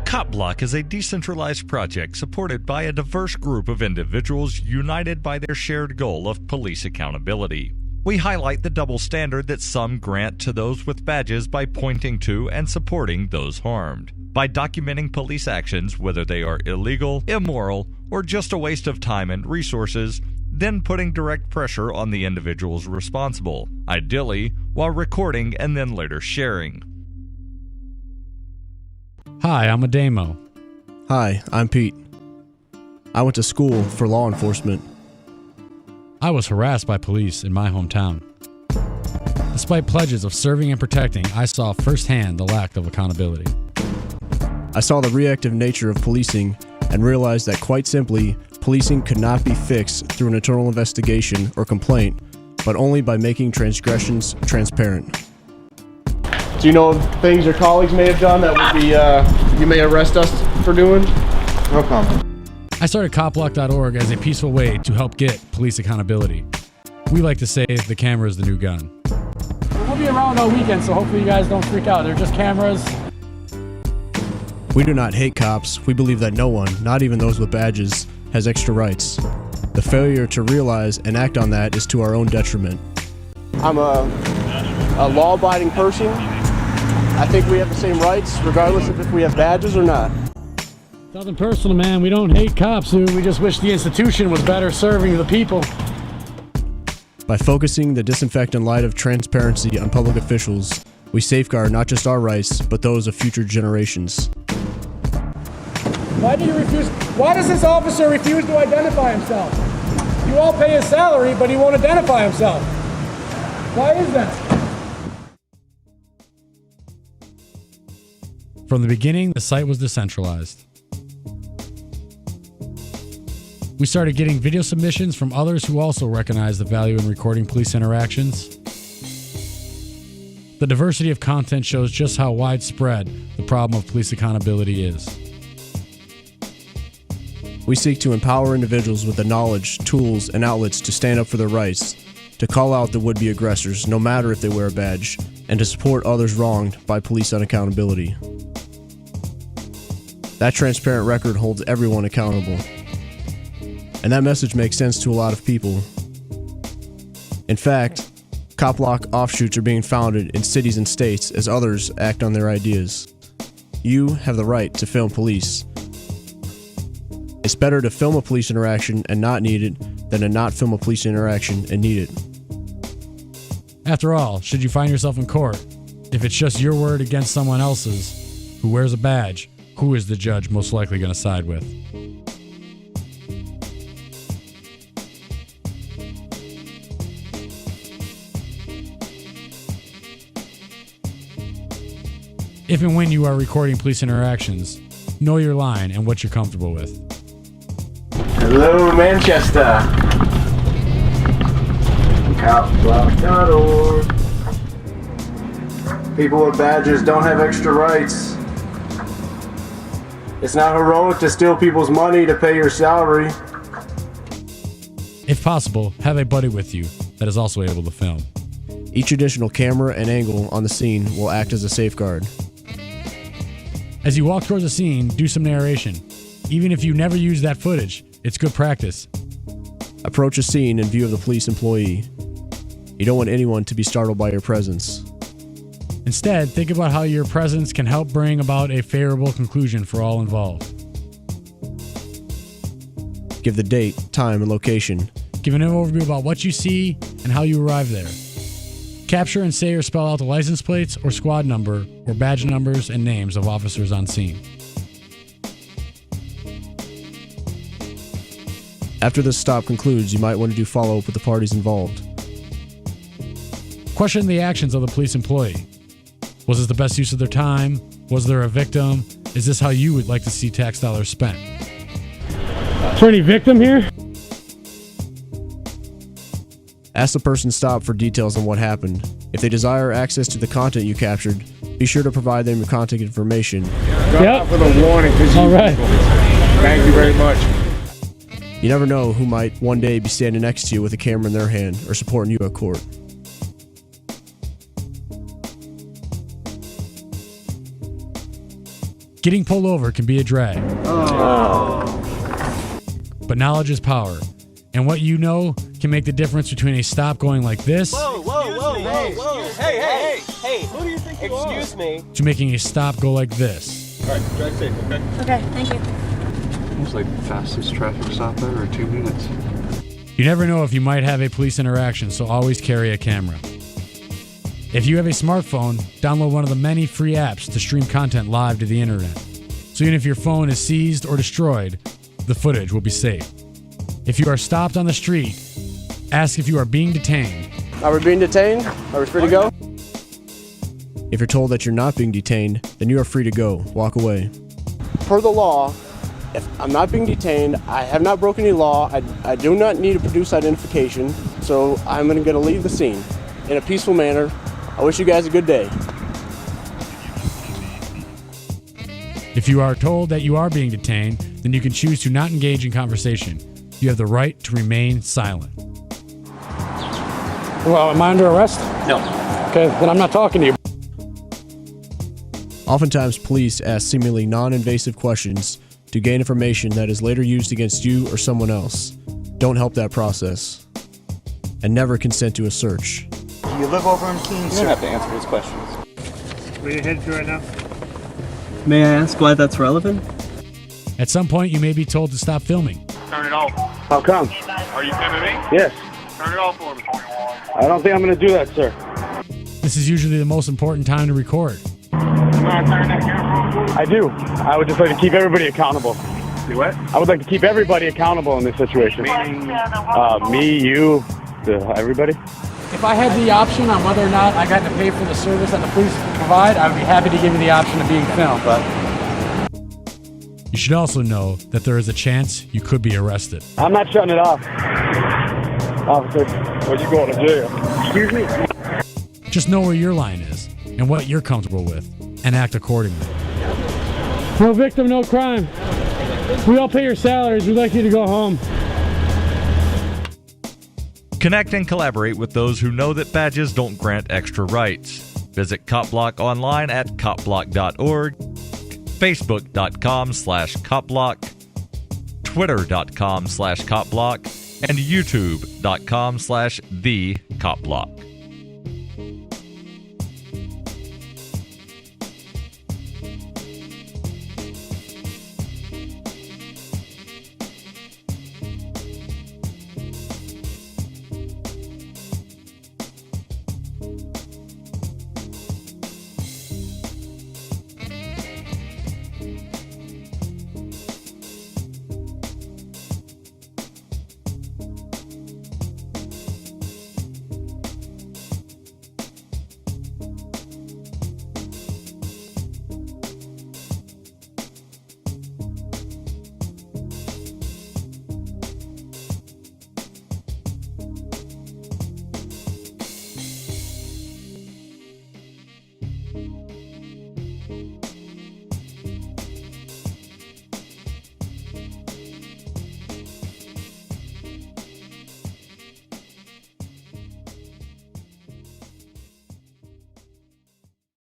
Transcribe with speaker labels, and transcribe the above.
Speaker 1: Cop Block is a decentralized project supported by a diverse group of individuals united by their shared goal of police accountability. We highlight the double standard that some grant to those with badges by pointing to and supporting those harmed. By documenting police actions, whether they are illegal, immoral, or just a waste of time and resources, then putting direct pressure on the individuals responsible, ideally while recording and then later sharing.
Speaker 2: Hi, I'm Ademo.
Speaker 3: Hi, I'm Pete. I went to school for law enforcement.
Speaker 2: I was harassed by police in my hometown. Despite pledges of serving and protecting, I saw firsthand the lack of accountability.
Speaker 3: I saw the reactive nature of policing and realized that quite simply, policing could not be fixed through an internal investigation or complaint, but only by making transgressions transparent.
Speaker 4: Do you know things your colleagues may have done that would be, you may arrest us for doing? No comment.
Speaker 2: I started copblock.org as a peaceful way to help get police accountability. We like to say the camera is the new gun.
Speaker 5: We'll be around all weekend, so hopefully you guys don't freak out. They're just cameras.
Speaker 3: We do not hate cops. We believe that no one, not even those with badges, has extra rights. The failure to realize and act on that is to our own detriment.
Speaker 4: I'm a law-abiding person. I think we have the same rights, regardless of if we have badges or not.
Speaker 5: Nothing personal, man. We don't hate cops, dude. We just wish the institution was better serving the people.
Speaker 3: By focusing the disinfectant light of transparency on public officials, we safeguard not just our rights, but those of future generations.
Speaker 5: Why does this officer refuse to identify himself? You all pay his salary, but he won't identify himself. Why is that?
Speaker 2: From the beginning, the site was decentralized. We started getting video submissions from others who also recognize the value in recording police interactions. The diversity of content shows just how widespread the problem of police accountability is.
Speaker 3: We seek to empower individuals with the knowledge, tools, and outlets to stand up for their rights, to call out the would-be aggressors, no matter if they wear a badge, and to support others wronged by police unaccountability. That transparent record holds everyone accountable. And that message makes sense to a lot of people. In fact, Cop Block offshoots are being founded in cities and states as others act on their ideas. You have the right to film police. It's better to film a police interaction and not need it than to not film a police interaction and need it.
Speaker 2: After all, should you find yourself in court, if it's just your word against someone else's who wears a badge, who is the judge most likely going to side with? If and when you are recording police interactions, know your line and what you're comfortable with.
Speaker 4: Hello, Manchester. Copblock.org. People with badges don't have extra rights. It's not heroic to steal people's money to pay your salary.
Speaker 2: If possible, have a buddy with you that is also able to film.
Speaker 3: Each additional camera and angle on the scene will act as a safeguard.
Speaker 2: As you walk towards a scene, do some narration. Even if you never use that footage, it's good practice.
Speaker 3: Approach a scene in view of the police employee. You don't want anyone to be startled by your presence.
Speaker 2: Instead, think about how your presence can help bring about a favorable conclusion for all involved.
Speaker 3: Give the date, time, and location.
Speaker 2: Give an overview about what you see and how you arrive there. Capture and say or spell out the license plates or squad number or badge numbers and names of officers on scene.
Speaker 3: After this stop concludes, you might want to do follow-up with the parties involved.
Speaker 2: Question the actions of the police employee. Was this the best use of their time? Was there a victim? Is this how you would like to see tax dollars spent?
Speaker 5: Is there any victim here?
Speaker 3: Ask the person stopped for details on what happened. If they desire access to the content you captured, be sure to provide them your contact information.
Speaker 5: Yep.
Speaker 4: For the warning.
Speaker 5: All right.
Speaker 4: Thank you very much.
Speaker 3: You never know who might one day be standing next to you with a camera in their hand or supporting you at court.
Speaker 2: Getting pulled over can be a drag. But knowledge is power. And what you know can make the difference between a stop going like this
Speaker 6: Whoa. Hey, who do you think you are? Excuse me.
Speaker 2: to making a stop go like this.
Speaker 6: All right, drive safe, okay?
Speaker 7: Okay, thank you.
Speaker 8: It's like fastest traffic stop ever, 2 minutes.
Speaker 2: You never know if you might have a police interaction, so always carry a camera. If you have a smartphone, download one of the many free apps to stream content live to the internet. So even if your phone is seized or destroyed, the footage will be safe. If you are stopped on the street, ask if you are being detained.
Speaker 4: Are we being detained? Are we free to go?
Speaker 3: If you're told that you're not being detained, then you are free to go. Walk away.
Speaker 4: Per the law, if I'm not being detained, I have not broken any law, I do not need to produce identification, so I'm going to leave the scene in a peaceful manner. I wish you guys a good day.
Speaker 2: If you are told that you are being detained, then you can choose to not engage in conversation. You have the right to remain silent.
Speaker 5: Well, am I under arrest?
Speaker 6: No.
Speaker 5: Okay, then I'm not talking to you.
Speaker 3: Oftentimes, police ask seemingly non-invasive questions to gain information that is later used against you or someone else. Don't help that process. And never consent to a search.
Speaker 9: Do you live over in Keene,
Speaker 6: You don't have to answer these questions.
Speaker 5: Where are you headed to right now?
Speaker 6: May I ask why that's relevant?
Speaker 2: At some point, you may be told to stop filming.
Speaker 10: Turn it off.
Speaker 9: How come?
Speaker 10: Are you filming me?
Speaker 9: Yes.
Speaker 10: Turn it off for me.
Speaker 9: I don't think I'm going to do that, sir.
Speaker 2: This is usually the most important time to record.
Speaker 9: I do. I would just like to keep everybody accountable.
Speaker 10: Do what?
Speaker 9: I would like to keep everybody accountable in this situation.
Speaker 10: Meaning?
Speaker 9: Me, you, everybody.
Speaker 5: If I had the option on whether or not I got to pay for the service that the police provide, I would be happy to give you the option of being filmed, but
Speaker 2: You should also know that there is a chance you could be arrested.
Speaker 9: I'm not shutting it off. Officer, are you going to jail? Excuse me?
Speaker 2: Just know where your line is and what you're comfortable with, and act accordingly.
Speaker 5: no victim, no crime. We all pay your salaries. We'd like you to go home.
Speaker 1: Connect and collaborate with those who know that badges don't grant extra rights. Visit CopBlock online at copblock.org, facebook.com/copblock, twitter.com/copblock, and youtube.com/thecopblock.